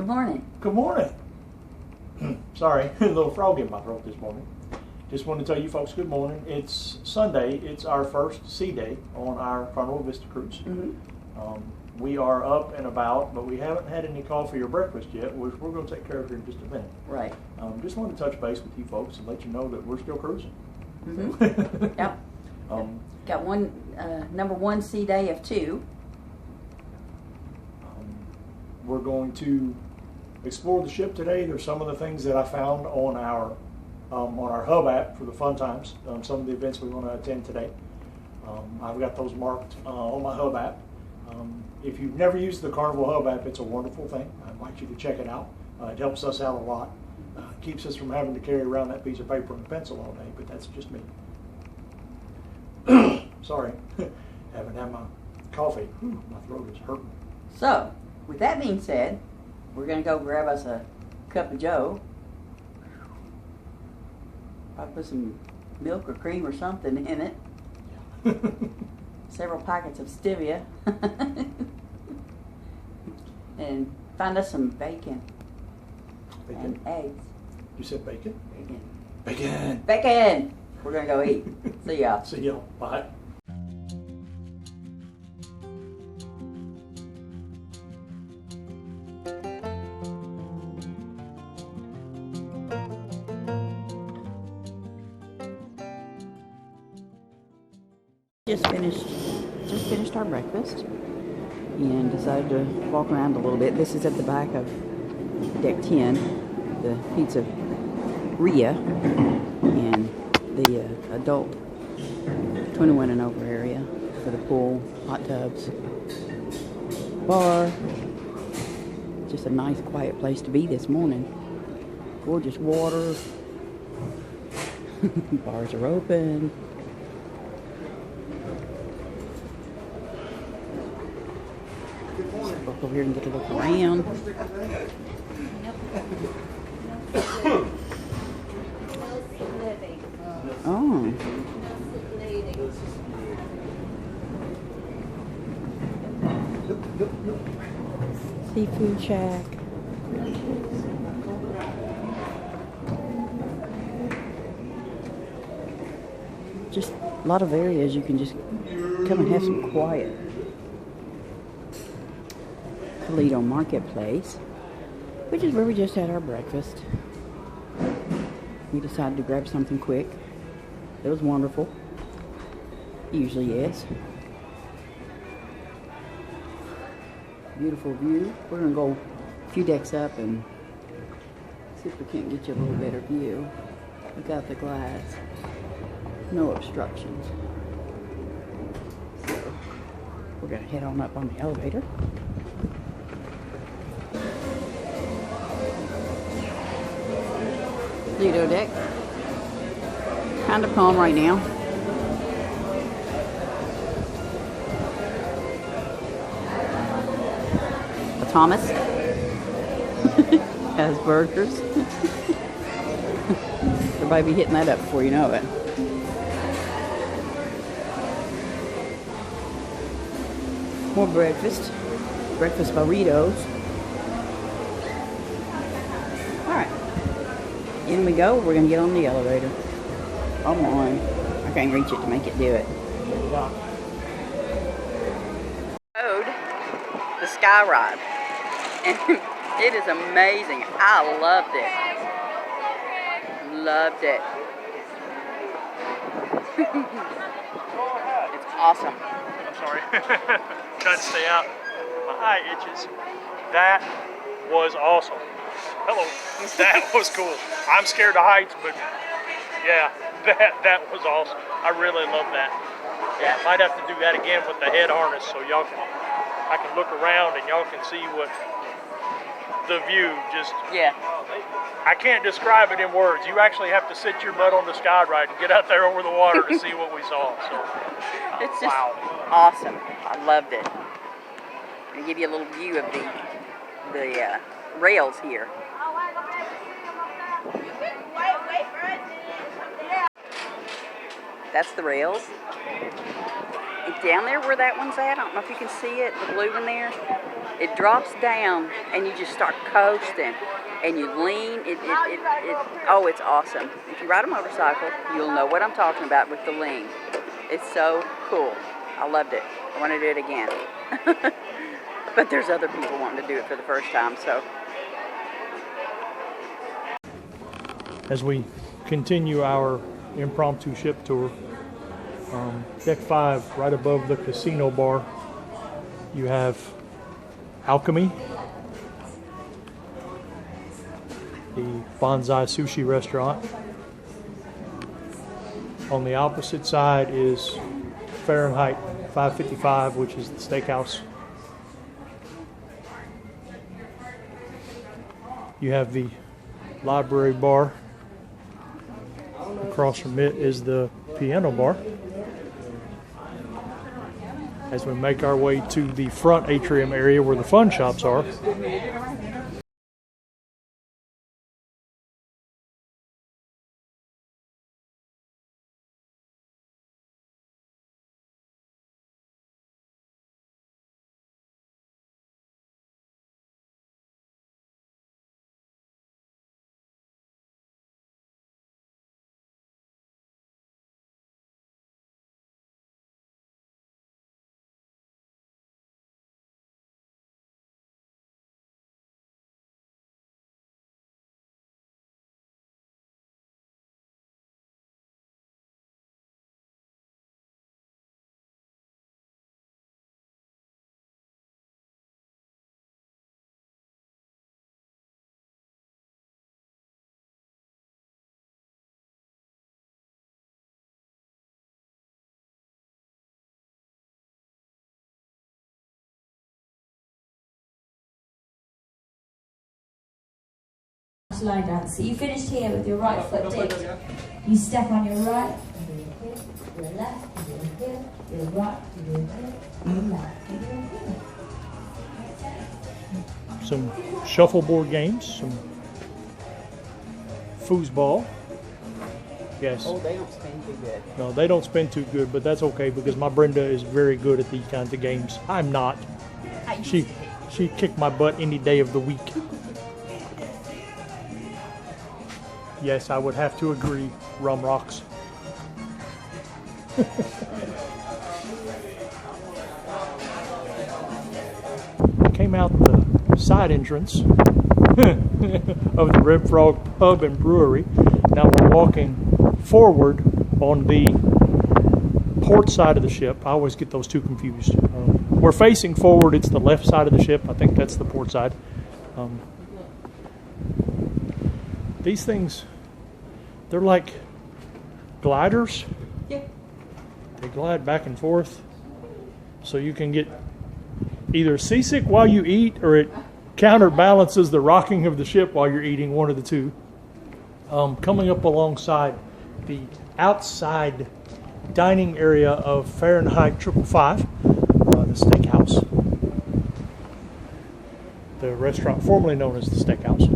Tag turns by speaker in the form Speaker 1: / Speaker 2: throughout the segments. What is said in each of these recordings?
Speaker 1: Good morning.
Speaker 2: Good morning. Sorry, a little frog in my throat this morning. Just wanted to tell you folks good morning. It's Sunday. It's our first sea day on our Carnival Vista cruise. We are up and about, but we haven't had any coffee or breakfast yet, which we're going to take care of here in just a minute.
Speaker 1: Right.
Speaker 2: Just wanted to touch base with you folks and let you know that we're still cruising.
Speaker 1: Yep. Got one number one sea day of two.
Speaker 2: We're going to explore the ship today. There's some of the things that I found on our hub app for the fun times. Some of the events we want to attend today. I've got those marked on my hub app. If you've never used the Carnival hub app, it's a wonderful thing. I invite you to check it out. It helps us out a lot. Keeps us from having to carry around that piece of paper and a pencil all day, but that's just me. Sorry, haven't had my coffee. Whew, my throat is hurting.
Speaker 1: So, with that being said, we're going to go grab us a cup of joe. Probably put some milk or cream or something in it.
Speaker 2: Yeah.
Speaker 1: Several packets of stevia. And find us some bacon.
Speaker 2: Bacon?
Speaker 1: And eggs.
Speaker 2: You said bacon?
Speaker 1: Bacon.
Speaker 2: Bacon!
Speaker 1: Bacon! We're going to go eat. See y'all.
Speaker 2: See y'all. Bye.
Speaker 1: Just finished our breakfast and decided to walk around a little bit. This is at the back of deck 10, the pizzeria and the adult 21 and over area for the pool, hot tubs, bar. Just a nice quiet place to be this morning. Gorgeous water. Bars are open. Walk over here and get a look around. Oh. Seafood shack. Just a lot of areas you can just come and have some quiet. LIdo Marketplace, which is where we just had our breakfast. We decided to grab something quick. It was wonderful. Usually is. Beautiful view. We're going to go a few decks up and see if we can't get you a little better view. Look out the glass. No obstructions. So, we're going to head on up on the elevator. LIdo deck. Kind of calm right now. Thomas has burgers. Everybody be hitting that up before you know it. More breakfast. Breakfast burritos. In we go. We're going to get on the elevator. Come on. I can't reach it to make it do it. Rode the Sky RIde. And it is amazing. I loved it. Loved it. It's awesome.
Speaker 3: I'm sorry. Trying to stay out. My eye itches. That was awesome. Hello. That was cool. I'm scared of heights, but yeah, that was awesome. I really love that. Yeah, might have to do that again with the head harness so I can look around and y'all can see what the view just.
Speaker 1: Yeah.
Speaker 3: I can't describe it in words. You actually have to sit your butt on the Sky RIde and get out there over the water to see what we saw. So
Speaker 1: it's just awesome. I loved it. I'll give you a little view of the rails here. That's the rails. It's down there where that one's at. I don't know if you can see it, the blue one there. It drops down and you just start coasting and you lean. Oh, it's awesome. If you ride a motorcycle, you'll know what I'm talking about with the lean. It's so cool. I loved it. I want to do it again. But there's other people wanting to do it for the first time, so.
Speaker 3: As we continue our impromptu ship tour, deck 5, right above the casino bar, you have Alchemy, the Bonsai Sushi restaurant. On the opposite side is Fahrenheit 555, which is the steakhouse. You have the library bar. Across from it is the piano bar. As we make our way to the front atrium area where the fun shops are,
Speaker 4: line dance. So you finished here with your right foot dipped. You step on your right, your left, your right, your left,
Speaker 3: some shuffleboard games, some foosball. Yes.
Speaker 1: Oh, they don't spin too good.
Speaker 3: No, they don't spin too good, but that's okay because my Brenda is very good at these kinds of games. I'm not. She kicked my butt any day of the week. Yes, I would have to agree. Rum rocks. Came out the side entrance of the Red Frog Pub and Brewery. Now we're walking forward on the port side of the ship. I always get those two confused. We're facing forward. It's the left side of the ship. I think that's the port side. These things, they're like gliders.
Speaker 1: Yeah.
Speaker 3: They glide back and forth so you can get either seasick while you eat or it counterbalances the rocking of the ship while you're eating, one of the two. Coming up alongside the outside dining area of Fahrenheit 555, the steakhouse. The restaurant formerly known as the Steakhouse.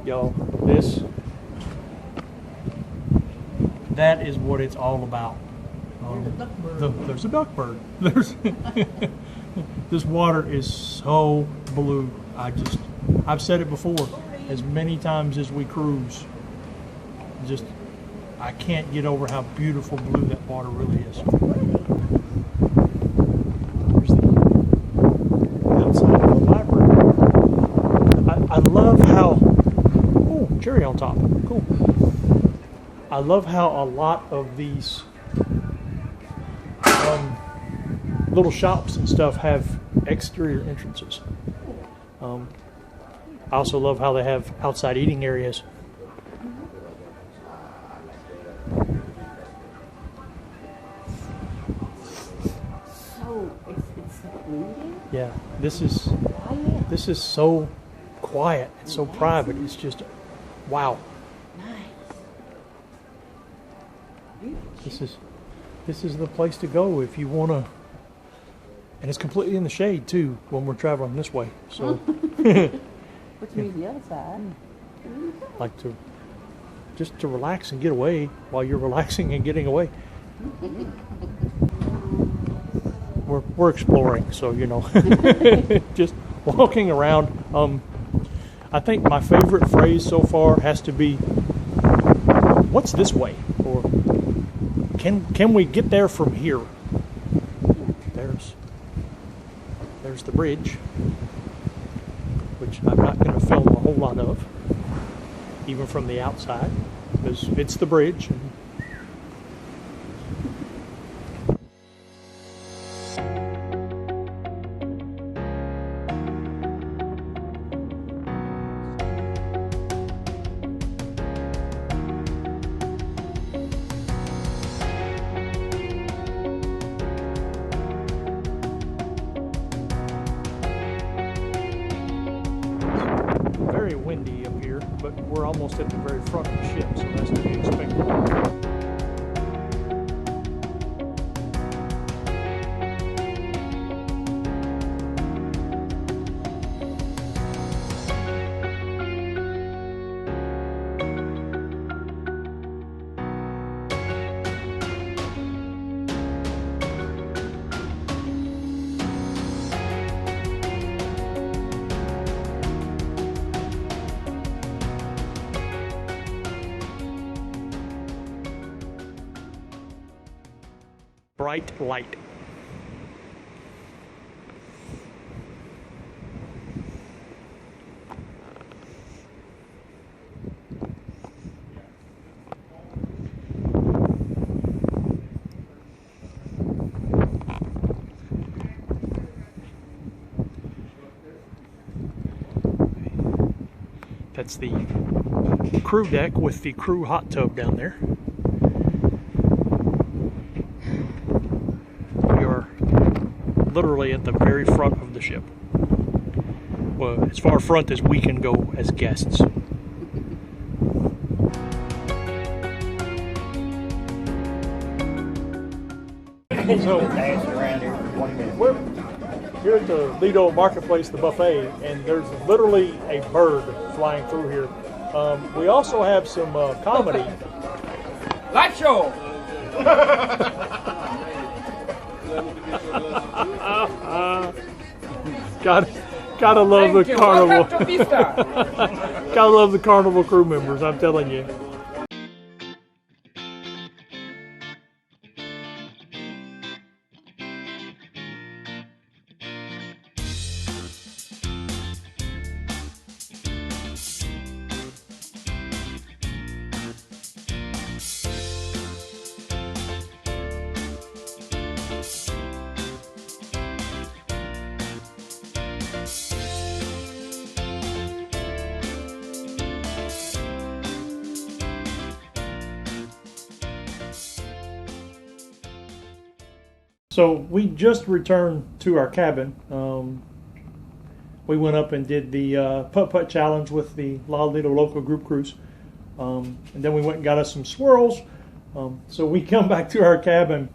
Speaker 3: Y'all, that is what it's all about. There's a duck bird. This water is so blue. I've said it before, as many times as we cruise. I can't get over how beautiful blue that water really is. Here's the outside of the library. I love how, oh, cherry on top, cool. I love how a lot of these little shops and stuff have exterior entrances. I also love how they have outside eating areas.
Speaker 1: So it's secluded?
Speaker 3: Yeah, this is so quiet. It's so private. It's just wow.
Speaker 1: Nice.
Speaker 3: This is the place to go if you want to. And it's completely in the shade too when we're traveling this way. So
Speaker 1: Which means the other side.
Speaker 3: like just to relax and get away while you're relaxing and getting away. we're exploring, so you know, just walking around. I think my favorite phrase so far has to be, "What's this way?" or "Can we get there from here?" There's the bridge, which I'm not going to film a whole lot of, even from the outside, because it's the bridge. Very windy up here, but we're almost at the very front of the ship, so that's to be expected. Bright light. That's the crew deck with the crew hot tub down there. Literally at the very front of the ship. Well, as far front as we can go as guests. So, we're here at the LIdo Marketplace, the buffet, and there's literally a bird flying through here. We also have some comedy.
Speaker 5: Light show!
Speaker 3: Gotta love the carnival.
Speaker 5: Welcome to Vista.
Speaker 3: Gotta love the carnival crew members, I'm telling you. So we just returned to our cabin. We went up and did the putt challenge with the LIdo Loca group cruise. And then we went and got us some swirls. So we come back to our cabin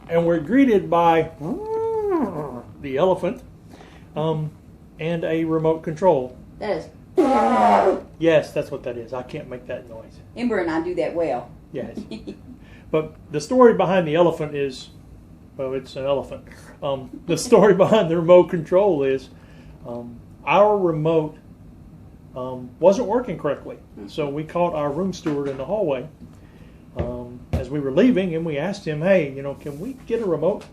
Speaker 3: and we're greeted by the elephant and a remote control.
Speaker 1: That is.
Speaker 3: Yes, that's what that is. I can't make that noise.
Speaker 1: Ember and I do that well.
Speaker 3: Yes. But the story behind the elephant is, well, it's an elephant. The story behind the remote control is our remote wasn't working correctly. So we caught our room steward in the hallway as we were leaving, and we asked him, hey, you know, can we get a remote?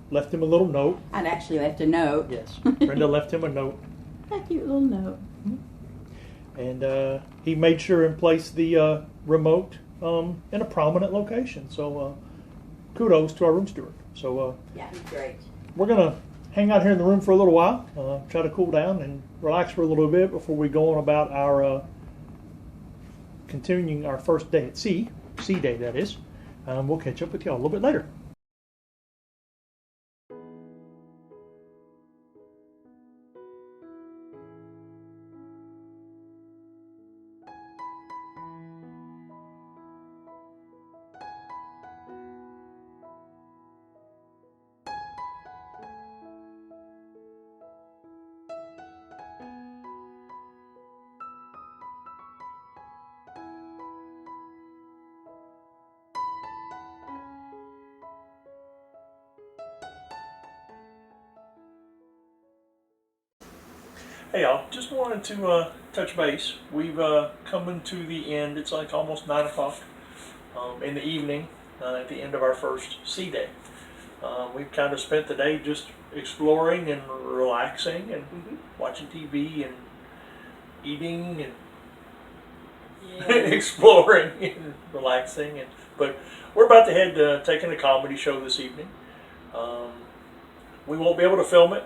Speaker 3: Left him a little note.
Speaker 1: I'd actually left a note.
Speaker 3: Yes, Brenda left him a note.
Speaker 1: A cute little note.
Speaker 3: And he made sure and placed the remote in a prominent location. So kudos to our room steward. So
Speaker 1: Yeah, he's great.
Speaker 3: we're going to hang out here in the room for a little while, try to cool down and relax for a little bit before we go on about our continuing our first day at sea day that is. We'll catch up with y'all a little bit later. Hey y'all, just wanted to touch base. We've coming to the end. It's like almost 9 o'clock in the evening at the end of our first sea day. We've kind of spent the day just exploring and relaxing and watching TV and eating and exploring and relaxing. But we're about to head to taking a comedy show this evening. We won't be able to film it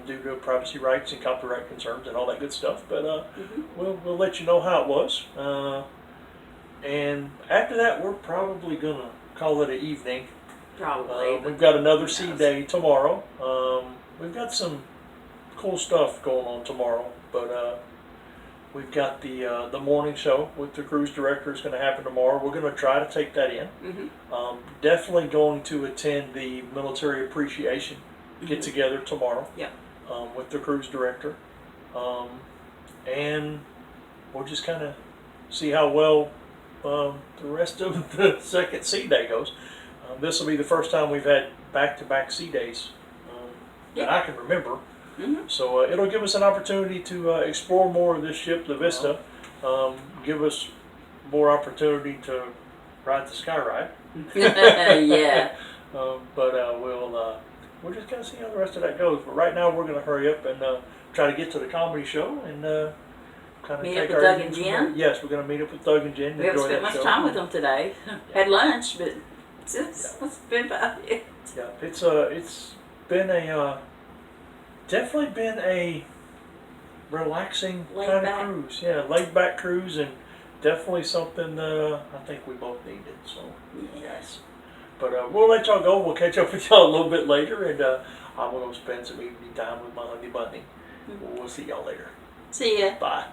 Speaker 3: due to privacy rights and copyright concerns and all that good stuff, but we'll let you know how it was. And after that, we're probably going to call it an evening.
Speaker 1: Probably.
Speaker 3: We've got another sea day tomorrow. We've got some cool stuff going on tomorrow, but we've got the morning show with the cruise director is going to happen tomorrow. We're going to try to take that in. Definitely going to attend the military appreciation get together tomorrow.
Speaker 1: Yep.
Speaker 3: With the cruise director, and we'll just kind of see how well the rest of the second sea day goes. This will be the first time we've had back-to-back sea days that I can remember. So it'll give us an opportunity to explore more of this ship, the Vista. Give us more opportunity to ride the Sky RIde.
Speaker 1: Yeah.
Speaker 3: But we'll just kind of see how the rest of that goes. But right now we're going to hurry up and try to get to the comedy show and kind of
Speaker 1: Meet
Speaker 3: take
Speaker 1: up with
Speaker 3: our
Speaker 1: Doug and
Speaker 3: evenings
Speaker 1: Jen?
Speaker 3: from there. Yes, we're going to meet up with Doug and Jen.
Speaker 1: We haven't
Speaker 3: enjoy
Speaker 1: spent
Speaker 3: that
Speaker 1: much
Speaker 3: show.
Speaker 1: time with them today. Had lunch, but that's been about it.
Speaker 3: Yeah, it's been definitely been a relaxing
Speaker 1: Laid
Speaker 3: kind
Speaker 1: back.
Speaker 3: of cruise. Yeah, laid back cruise, and definitely something I think we both needed. So
Speaker 1: Yes.
Speaker 3: but we'll let y'all go. We'll catch up with y'all a little bit later, and I'm gonna go spend some evening time with my honey bunny. We'll see y'all later.
Speaker 1: See ya.
Speaker 3: Bye.